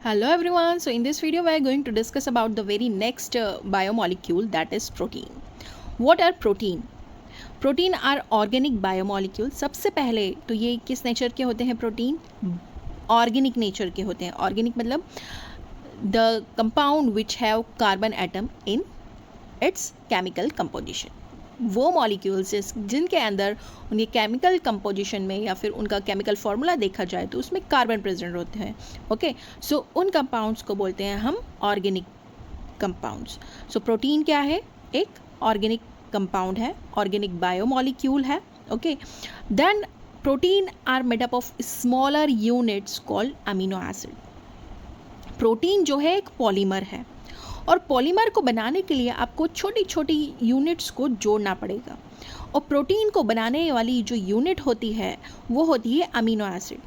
Hello everyone. So in this video we are going to discuss about the very next biomolecule, that is protein. What are protein? Protein are organic biomolecule. सबसे पहले तो ये किस nature के होते हैं? Protein organic nature के होते हैं. ऑर्गेनिक मतलब the compound which have carbon atom in its chemical composition. वो मॉलिक्यूल्स जिनके अंदर उनके केमिकल कंपोजिशन में या फिर उनका केमिकल फार्मूला देखा जाए तो उसमें कार्बन प्रेजेंट होते हैं. ओके, सो उन कंपाउंड्स को बोलते हैं हम ऑर्गेनिक कंपाउंड्स. सो प्रोटीन क्या है? एक ऑर्गेनिक कंपाउंड है, ऑर्गेनिक बायोमॉलिक्यूल है. Okay, then protein are made up of smaller units called amino acid. Protein जो है एक पॉलीमर है और पॉलीमर को बनाने के लिए आपको छोटी छोटी यूनिट्स को जोड़ना पड़ेगा. और प्रोटीन को बनाने वाली जो यूनिट होती है वो होती है अमीनो एसिड.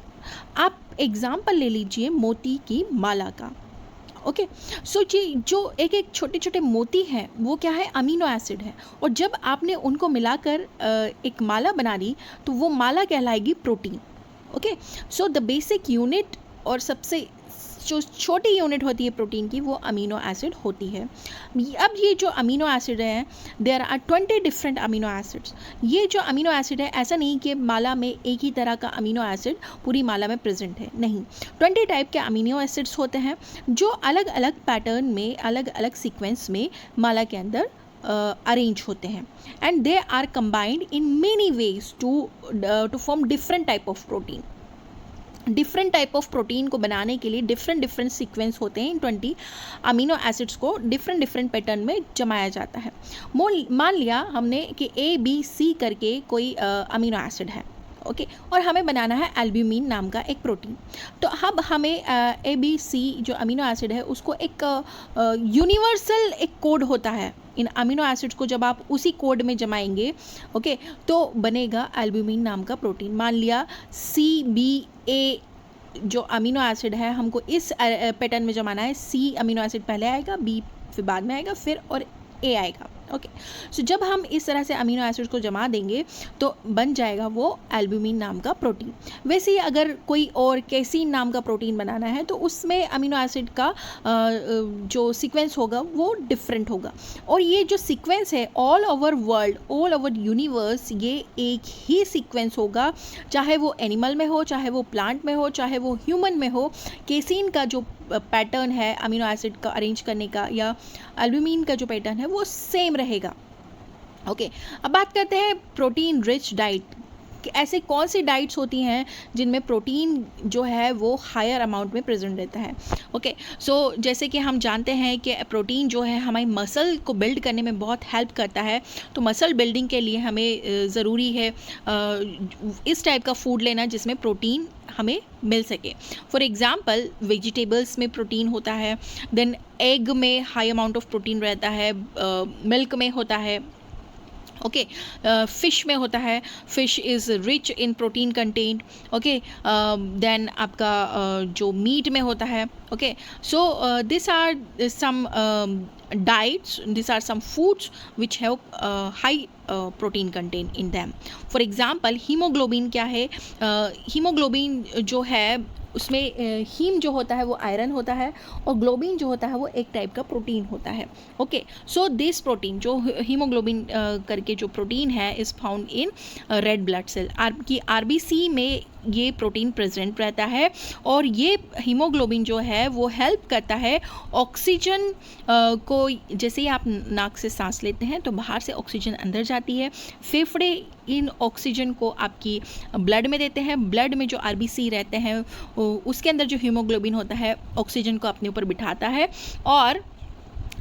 आप एग्जाम्पल ले लीजिए मोती की माला का. ओके, सो जी जो एक एक छोटे छोटे मोती हैं वो क्या है? अमीनो एसिड है. और जब आपने उनको मिलाकर एक माला बना दी तो वो माला कहलाएगी protein. Okay, so the basic unit और सबसे जो छोटी यूनिट होती है प्रोटीन की वो अमीनो एसिड होती है. अब ये जो अमीनो एसिड है, there are 20 different amino acids. ये जो अमीनो एसिड है, ऐसा नहीं कि माला में एक ही तरह का अमीनो एसिड पूरी माला में प्रेजेंट है, नहीं. 20 टाइप के अमीनो एसिड्स होते हैं जो अलग अलग पैटर्न में, अलग अलग सीक्वेंस में माला के अंदर अरेंज होते हैं. And they are combined in many ways to form different type of protein. Different type of protein को बनाने के लिए डिफरेंट डिफरेंट सीक्वेंस होते हैं. इन 20 अमीनो एसिड्स को डिफरेंट डिफरेंट पैटर्न में जमाया जाता है. मान लिया हमने कि ABC करके कोई अमीनो एसिड है. ओके, और हमें बनाना है एल्ब्यूमिन नाम का एक प्रोटीन. तो अब हमें ABC जो अमीनो एसिड है उसको एक यूनिवर्सल एक कोड होता है. इन अमीनो एसिड्स को जब आप उसी कोड में जमाएंगे, ओके, तो बनेगा एल्ब्यूमिन नाम का प्रोटीन. मान लिया CBA जो अमीनो एसिड है हमको इस पैटर्न में जमाना है. C अमीनो एसिड पहले आएगा, B फिर बाद में आएगा, फिर और A आएगा. ओके, सो जब हम इस तरह से अमीनो एसिड्स को जमा देंगे तो बन जाएगा वो एल्ब्यूमिन नाम का प्रोटीन. वैसे ही अगर कोई और केसीन नाम का प्रोटीन बनाना है तो उसमें अमीनो एसिड का जो सीक्वेंस होगा वो डिफरेंट होगा. और ये जो सीक्वेंस है all over world, all over universe, ये एक ही सीक्वेंस होगा, चाहे वो एनिमल में हो, चाहे वो प्लांट में हो, चाहे वो ह्यूमन में हो. केसीन का जो पैटर्न है अमीनो एसिड का अरेंज करने का या एल्ब्यूमिन का जो पैटर्न है वो सेम रहेगा. ओके, अब बात करते हैं प्रोटीन रिच डाइट. ऐसे कौन सी डाइट्स होती हैं जिनमें प्रोटीन जो है वो हायर अमाउंट में प्रेजेंट रहता है. ओके, सो जैसे कि हम जानते हैं कि प्रोटीन जो है हमारी मसल को बिल्ड करने में बहुत हेल्प करता है. तो मसल बिल्डिंग के लिए हमें ज़रूरी है इस टाइप का फूड लेना जिसमें प्रोटीन हमें मिल सके. फॉर एग्ज़ाम्पल वेजिटेबल्स में प्रोटीन होता है, देन एग में हाई अमाउंट ऑफ प्रोटीन रहता है, मिल्क में होता है. ओके, फिश में होता है, fish is rich in protein content. Okay, then आपका जो मीट में होता है. Okay, so this are some diets, these are some foods which have high protein content in them. For example, haemoglobin क्या है? हीमोग्लोबिन जो है उसमें हीम जो होता है वो आयरन होता है और ग्लोबिन जो होता है वो एक टाइप का प्रोटीन होता है. ओके, सो दिस प्रोटीन जो हीमोग्लोबिन करके जो प्रोटीन है is found in red blood cell. की RBC में ये प्रोटीन प्रेजेंट रहता है. और ये हीमोग्लोबिन जो है वो हेल्प करता है ऑक्सीजन को. जैसे ही आप नाक से सांस लेते हैं तो बाहर से ऑक्सीजन अंदर जाती है. फेफड़े इन ऑक्सीजन को आपकी ब्लड में देते हैं. ब्लड में जो RBC रहते हैं उसके अंदर जो हीमोग्लोबिन होता है ऑक्सीजन को अपने ऊपर बिठाता है और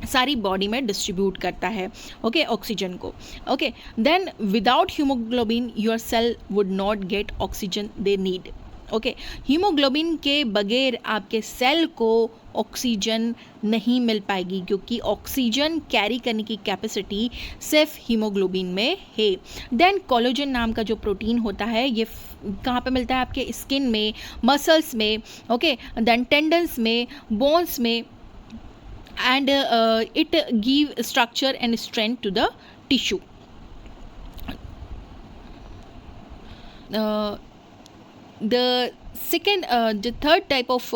सारी बॉडी में डिस्ट्रीब्यूट करता है. ओके, ऑक्सीजन को. Okay, then without haemoglobin your cell would not get oxygen they need. Okay, haemoglobin के बगैर आपके सेल को ऑक्सीजन नहीं मिल पाएगी क्योंकि ऑक्सीजन कैरी करने की कैपेसिटी सिर्फ हीमोग्लोबिन में है. देन कोलेजन नाम का जो प्रोटीन होता है ये कहाँ पे मिलता है? आपके स्किन में, मसल्स में. ओके, देन टेंडन्स में, बोन्स में. And it give structure and strength to the tissue. The Second, the third type of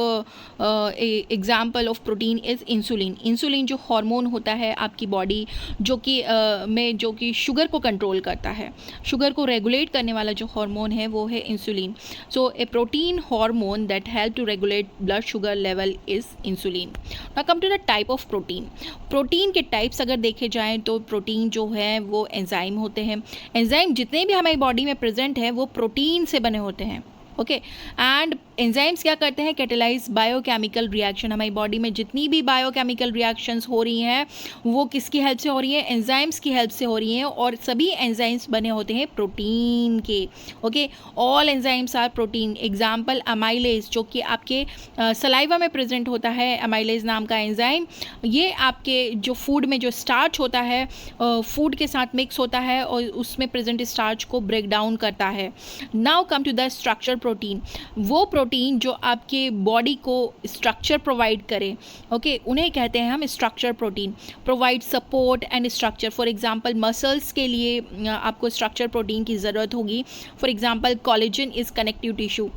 example of protein is insulin. Insulin जो हार्मोन होता है आपकी बॉडी जो कि शुगर को कंट्रोल करता है, शुगर को रेगुलेट करने वाला जो हार्मोन है वो है insulin. So a protein hormone that help to regulate blood sugar level is insulin. Now come to the type of protein. Protein के टाइप्स अगर देखे जाएँ तो प्रोटीन जो है वो एंजाइम होते हैं. एंजाइम जितने भी हमारी बॉडी में प्रेजेंट है वो प्रोटीन से बने होते हैं. ओके, एंड एंजाइम्स क्या करते हैं? Catalyse biochemical reaction. हमारी बॉडी में जितनी भी बायोकेमिकल रिएक्शंस हो रही हैं वो किसकी हेल्प से हो रही है? एंजाइम्स की हेल्प से हो रही हैं. और सभी एंजाइम्स बने होते हैं प्रोटीन के. Okay, all enzymes are protein. Example amylase जो कि आपके सलाइवा में प्रेजेंट होता है, अमाइलेज नाम का एंजाइम. ये आपके जो फूड में जो स्टार्च होता है फूड के साथ मिक्स होता है और उसमें प्रेजेंट स्टार्च को ब्रेक डाउन करता है. Now come to the structure protein. वो प्रोटीन जो आपके बॉडी को स्ट्रक्चर प्रोवाइड करे, ओके, उन्हें कहते हैं हम structure protein. Provide support and structure. For example muscles के लिए आपको स्ट्रक्चर प्रोटीन की ज़रूरत होगी. For example collagen is connective tissue.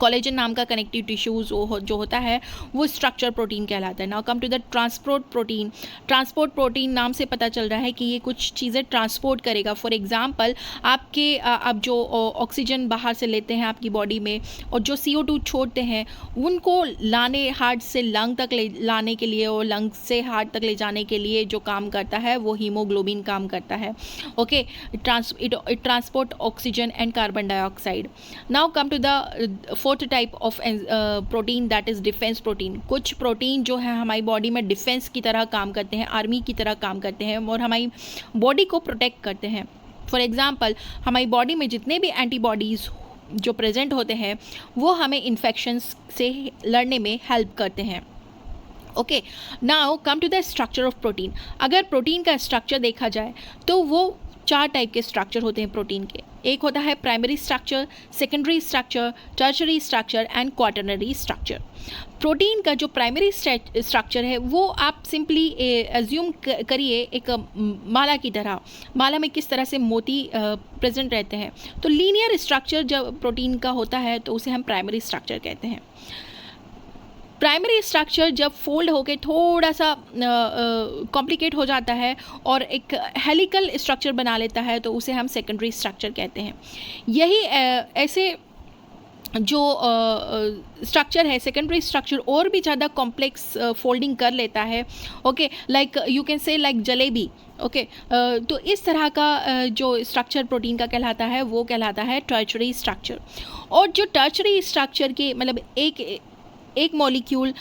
Collagen नाम का कनेक्टिव टिश्यूज जो होता है वो स्ट्रक्चर प्रोटीन कहलाता है. Now come to the transport protein. Transport protein नाम से पता चल रहा है कि ये कुछ चीज़ें ट्रांसपोर्ट करेगा. फॉर एग्जांपल आप जो ऑक्सीजन बाहर से लेते हैं आपकी बॉडी में और जो CO2 छोड़ते हैं उनको लाने हार्ट से लंग तक लाने के लिए और लंग से हार्ट तक ले जाने के लिए जो काम करता है वो हीमोग्लोबिन काम करता है. Okay, it transport oxygen and carbon dioxide. Now come to the fourth type of protein that is defence protein. कुछ प्रोटीन जो है हमारी बॉडी में डिफेंस की तरह काम करते हैं, आर्मी की तरह काम करते हैं और हमारी बॉडी को प्रोटेक्ट करते हैं. फॉर एग्जांपल हमारी बॉडी में जितने भी एंटीबॉडीज़ जो प्रेजेंट होते हैं वो हमें इन्फेक्शंस से लड़ने में हेल्प करते हैं. Okay, now come to the structure of protein. अगर प्रोटीन का स्ट्रक्चर देखा जाए तो वो 4 टाइप के स्ट्रक्चर होते हैं प्रोटीन के. एक होता है primary structure, secondary structure, tertiary structure and quaternary structure. Protein का जो प्राइमरी स्ट्रक्चर है वो आप सिंपली एज्यूम करिए एक माला की तरह. माला में किस तरह से मोती प्रेजेंट रहते हैं, तो लीनियर स्ट्रक्चर जब प्रोटीन का होता है तो उसे हम प्राइमरी स्ट्रक्चर कहते हैं. प्राइमरी स्ट्रक्चर जब फोल्ड होकर थोड़ा सा कॉम्प्लिकेट हो जाता है और एक हेलिकल स्ट्रक्चर बना लेता है तो उसे हम सेकेंडरी स्ट्रक्चर कहते हैं. यही ऐसे जो स्ट्रक्चर है सेकेंडरी स्ट्रक्चर और भी ज़्यादा कॉम्प्लेक्स फोल्डिंग कर लेता है. Okay, like you can say like jalebi. Okay, तो इस तरह का जो स्ट्रक्चर प्रोटीन का कहलाता है वो कहलाता है टर्शरी स्ट्रक्चर. और जो टर्शरी स्ट्रक्चर के मतलब एक मॉलिक्यूल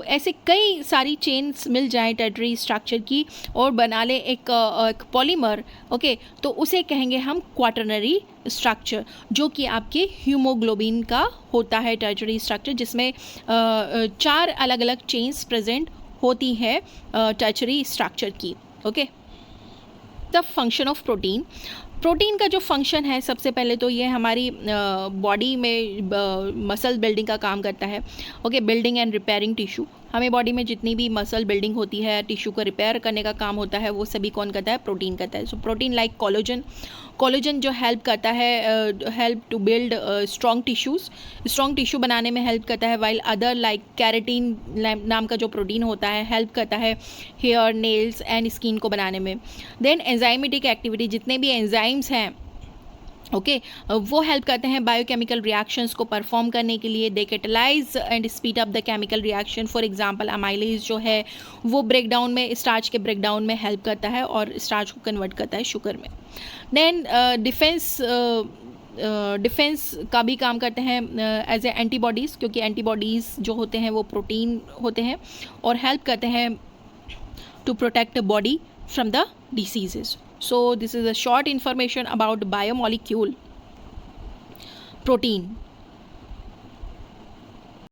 ऐसे कई सारी चेन्स मिल जाए टर्शरी स्ट्रक्चर की और बना ले एक पॉलीमर. ओके, तो उसे कहेंगे हम क्वाटरनरी स्ट्रक्चर जो कि आपके हीमोग्लोबिन का होता है टर्शरी स्ट्रक्चर, जिसमें 4 अलग अलग चेन्स प्रेजेंट होती है टर्शरी स्ट्रक्चर की. Okay, the function of protein. Protein का जो फंक्शन है सबसे पहले तो ये हमारी बॉडी में मसल बिल्डिंग का काम करता है. Okay, building and repairing tissue. हमें बॉडी में जितनी भी मसल बिल्डिंग होती है, टिश्यू को रिपेयर करने का काम होता है वो सभी कौन करता है? प्रोटीन करता है. सो प्रोटीन लाइक कोलेजन जो हेल्प करता है help to build strong tissues, strong tissue बनाने में हेल्प करता है. वाइल अदर लाइक कैरेटीन नाम का जो प्रोटीन होता है हेल्प करता है हेयर, नेल्स एंड स्किन को बनाने में. देन एंजाइमेटिक एक्टिविटी, जितने भी एंजाइम्स हैं ओके वो हेल्प करते हैं बायोकेमिकल रिएक्शंस को परफॉर्म करने के लिए. They catalyse and speed up the chemical reaction. For example amylase जो है वो ब्रेकडाउन में, स्टार्च के ब्रेकडाउन में हेल्प करता है और स्टार्च को कन्वर्ट करता है शुगर में. देन डिफेंस का भी काम करते हैं एज ए एंटीबॉडीज़, क्योंकि एंटीबॉडीज़ जो होते हैं वो प्रोटीन होते हैं और हेल्प करते हैं to protect the body from the diseases. So this is a short information about biomolecule protein.